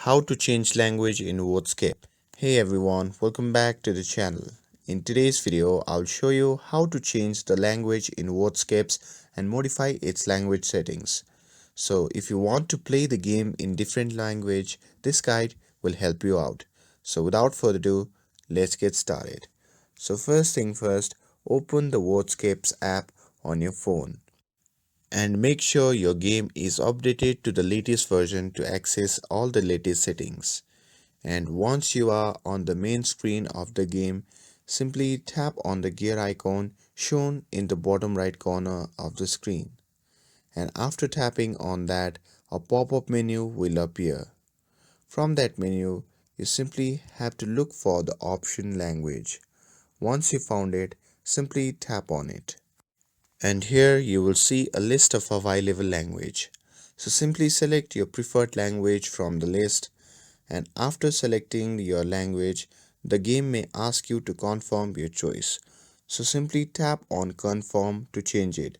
How to change language in Wordscape. Hey everyone, welcome back to the channel. In today's video, I'll show you how to change the language in Wordscapes and modify its language settings. So if you want to play the game in different language, this guide will help you out. So without further ado, let's get started. So first thing first, open the Wordscapes app on your phone and make sure your game is updated to the latest version to access all the latest settings. And once you are on the main screen of the game, simply tap on the gear icon shown in the bottom right corner of the screen. And after tapping on that, a pop-up menu will appear. From that menu, you simply have to look for the option language. Once you found it, simply tap on it. And here you will see a list of available language. So simply select your preferred language from the list, and after selecting your language, the game may ask you to confirm your choice. So simply tap on confirm to change it,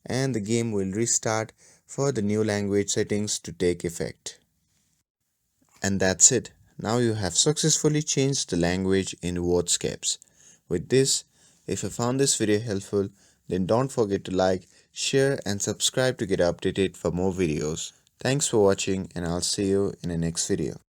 and the game will restart for the new language settings to take effect. And that's it. Now you have successfully changed the language in Wordscapes. With this, if you found this video helpful, then don't forget to like, share and subscribe to get updated for more videos. Thanks for watching, and I'll see you in the next video.